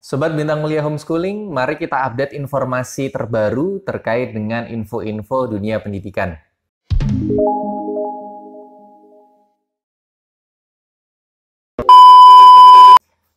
Sobat Bintang Mulia Homeschooling, mari kita update informasi terbaru terkait dengan info-info dunia pendidikan.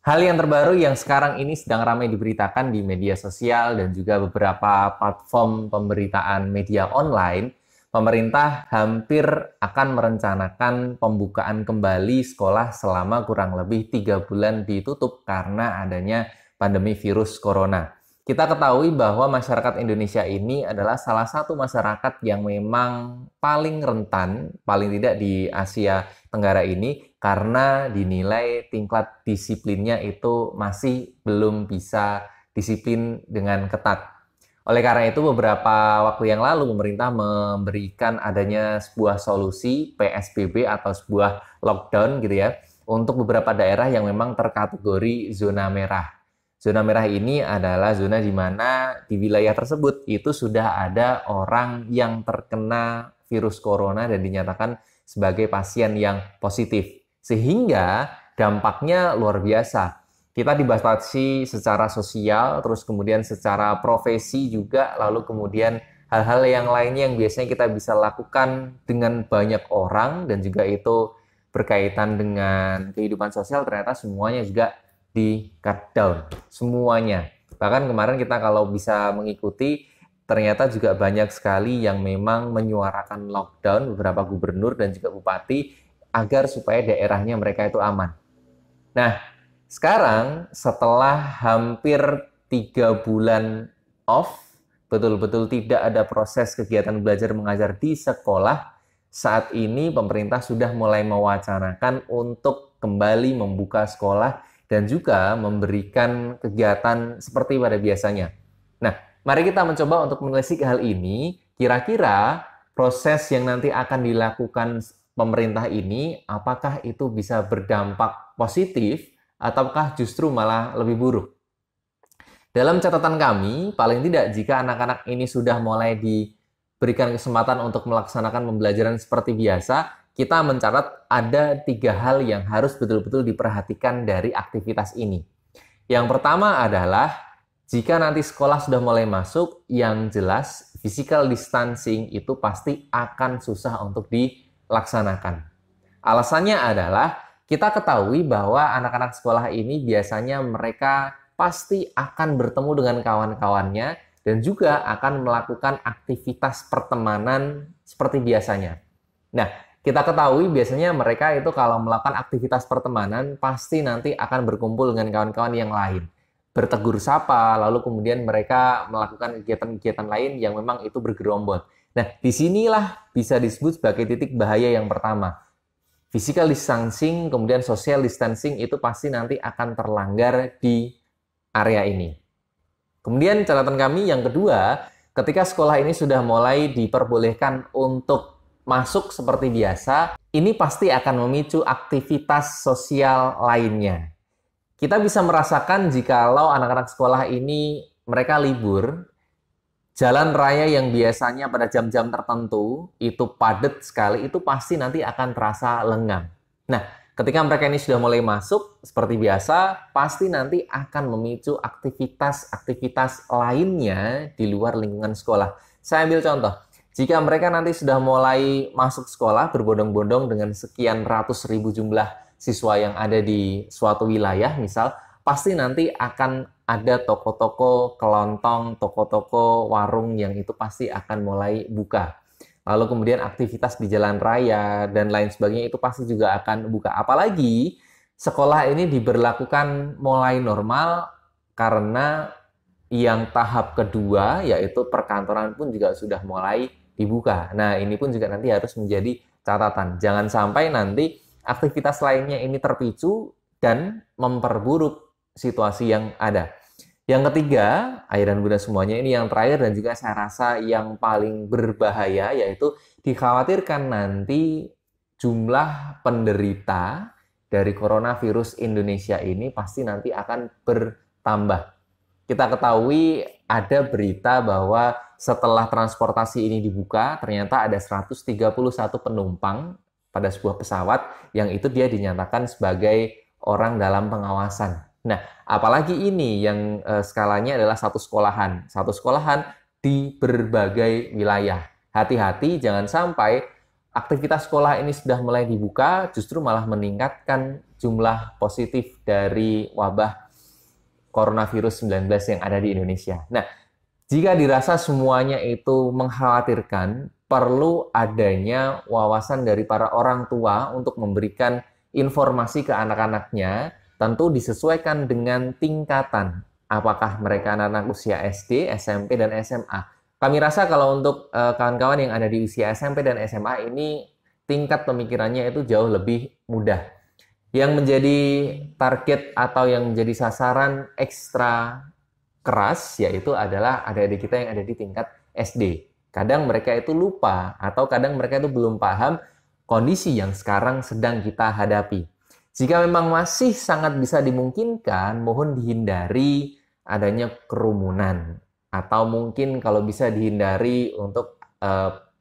Hal yang terbaru yang sekarang ini sedang ramai diberitakan di media sosial dan juga beberapa platform pemberitaan media online, pemerintah hampir akan merencanakan pembukaan kembali sekolah selama kurang lebih 3 bulan ditutup karena adanya pandemi virus corona. Kita ketahui bahwa masyarakat Indonesia ini adalah salah satu masyarakat yang memang paling rentan, paling tidak di Asia Tenggara ini, karena dinilai tingkat disiplinnya itu masih belum bisa disiplin dengan ketat. Oleh karena itu, beberapa waktu yang lalu pemerintah memberikan adanya sebuah solusi PSBB atau sebuah lockdown gitu ya, untuk beberapa daerah yang memang terkategori zona merah. Zona merah ini adalah zona di mana di wilayah tersebut itu sudah ada orang yang terkena virus corona dan dinyatakan sebagai pasien yang positif. Sehingga dampaknya luar biasa. Kita dibatasi secara sosial, terus kemudian secara profesi juga, lalu kemudian hal-hal yang lainnya yang biasanya kita bisa lakukan dengan banyak orang dan juga itu berkaitan dengan kehidupan sosial, ternyata semuanya juga di cut down semuanya. Bahkan kemarin kita kalau bisa mengikuti, ternyata juga banyak sekali yang memang menyuarakan lockdown, beberapa gubernur dan juga bupati, agar supaya daerahnya mereka itu aman. Nah, sekarang setelah hampir 3 bulan off, betul-betul tidak ada proses kegiatan belajar mengajar di sekolah, saat ini pemerintah sudah mulai mewacanakan untuk kembali membuka sekolah dan juga memberikan kegiatan seperti pada biasanya. Nah, mari kita mencoba untuk menelisik hal ini. Kira-kira proses yang nanti akan dilakukan pemerintah ini, apakah itu bisa berdampak positif ataukah justru malah lebih buruk? Dalam catatan kami, paling tidak jika anak-anak ini sudah mulai diberikan kesempatan untuk melaksanakan pembelajaran seperti biasa, kita mencatat ada 3 hal yang harus betul-betul diperhatikan dari aktivitas ini. Yang pertama adalah, jika nanti sekolah sudah mulai masuk, yang jelas physical distancing itu pasti akan susah untuk dilaksanakan. Alasannya adalah, kita ketahui bahwa anak-anak sekolah ini biasanya mereka pasti akan bertemu dengan kawan-kawannya dan juga akan melakukan aktivitas pertemanan seperti biasanya. Nah, kita ketahui biasanya mereka itu kalau melakukan aktivitas pertemanan pasti nanti akan berkumpul dengan kawan-kawan yang lain. Bertegur sapa, lalu kemudian mereka melakukan kegiatan-kegiatan lain yang memang itu bergerombol. Nah, disinilah bisa disebut sebagai titik bahaya yang pertama. Physical distancing, kemudian social distancing itu pasti nanti akan terlanggar di area ini. Kemudian catatan kami yang kedua, ketika sekolah ini sudah mulai diperbolehkan untuk masuk seperti biasa, ini pasti akan memicu aktivitas sosial lainnya. Kita bisa merasakan jikalau anak-anak sekolah ini mereka libur, jalan raya yang biasanya pada jam-jam tertentu itu padat sekali, itu pasti nanti akan terasa lengang. Nah, ketika mereka ini sudah mulai masuk seperti biasa, pasti nanti akan memicu aktivitas-aktivitas lainnya di luar lingkungan sekolah. Saya ambil contoh. Jika mereka nanti sudah mulai masuk sekolah berbondong-bondong dengan sekian ratus ribu jumlah siswa yang ada di suatu wilayah, misal, pasti nanti akan ada toko-toko kelontong, toko-toko warung yang itu pasti akan mulai buka. Lalu kemudian aktivitas di jalan raya dan lain sebagainya itu pasti juga akan buka. Apalagi sekolah ini diberlakukan mulai normal karena yang tahap kedua yaitu perkantoran pun juga sudah mulai dibuka. Nah, ini pun juga nanti harus menjadi catatan. Jangan sampai nanti aktivitas lainnya ini terpicu dan memperburuk situasi yang ada. Yang ketiga, ayah dan bunda semuanya, ini yang terakhir dan juga saya rasa yang paling berbahaya, yaitu dikhawatirkan nanti jumlah penderita dari coronavirus Indonesia ini pasti nanti akan bertambah. Kita ketahui ada berita bahwa setelah transportasi ini dibuka, ternyata ada 131 penumpang pada sebuah pesawat yang itu dia dinyatakan sebagai orang dalam pengawasan. Nah, apalagi ini yang skalanya adalah satu sekolahan di berbagai wilayah. Hati-hati, jangan sampai aktivitas sekolah ini sudah mulai dibuka, justru malah meningkatkan jumlah positif dari wabah coronavirus 19 yang ada di Indonesia. Nah, jika dirasa semuanya itu mengkhawatirkan, perlu adanya wawasan dari para orang tua untuk memberikan informasi ke anak-anaknya, tentu disesuaikan dengan tingkatan. Apakah mereka anak-anak usia SD, SMP, dan SMA. Kami rasa kalau untuk kawan-kawan yang ada di usia SMP dan SMA ini, tingkat pemikirannya itu jauh lebih mudah. Yang menjadi target atau yang menjadi sasaran ekstra keras yaitu adalah adik-adik kita yang ada di tingkat SD. Kadang mereka itu lupa atau kadang mereka itu belum paham kondisi yang sekarang sedang kita hadapi. Jika memang masih sangat bisa dimungkinkan, mohon dihindari adanya kerumunan atau mungkin kalau bisa dihindari untuk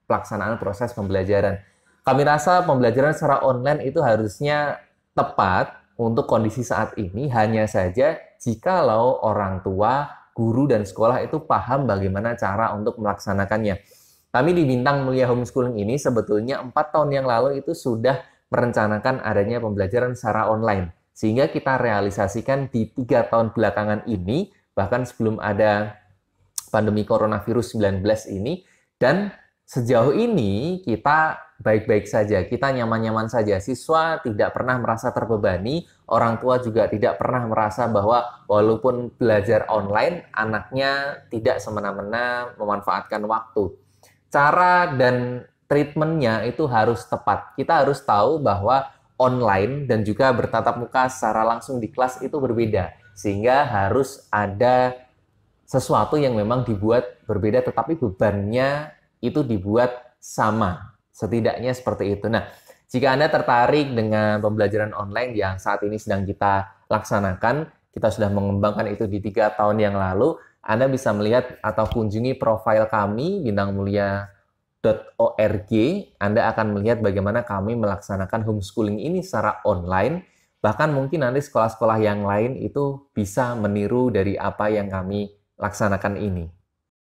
pelaksanaan proses pembelajaran. Kami rasa pembelajaran secara online itu harusnya tepat untuk kondisi saat ini, hanya saja jikalau orang tua, guru, dan sekolah itu paham bagaimana cara untuk melaksanakannya. Kami di Bintang Mulia Homeschooling ini sebetulnya 4 tahun yang lalu itu sudah merencanakan adanya pembelajaran secara online. Sehingga kita realisasikan di 3 tahun belakangan ini, bahkan sebelum ada pandemi coronavirus 19 ini, dan sejauh ini kita baik-baik saja, kita nyaman-nyaman saja. Siswa tidak pernah merasa terbebani, orang tua juga tidak pernah merasa bahwa walaupun belajar online, anaknya tidak semena-mena memanfaatkan waktu. Cara dan treatmentnya itu harus tepat. Kita harus tahu bahwa online dan juga bertatap muka secara langsung di kelas itu berbeda. Sehingga harus ada sesuatu yang memang dibuat berbeda, tetapi bebannya itu dibuat sama. Setidaknya seperti itu. Nah, jika Anda tertarik dengan pembelajaran online yang saat ini sedang kita laksanakan, kita sudah mengembangkan itu di 3 tahun yang lalu, Anda bisa melihat atau kunjungi profil kami, bintangmulia.org. Anda akan melihat bagaimana kami melaksanakan homeschooling ini secara online. Bahkan mungkin nanti sekolah-sekolah yang lain itu bisa meniru dari apa yang kami laksanakan ini.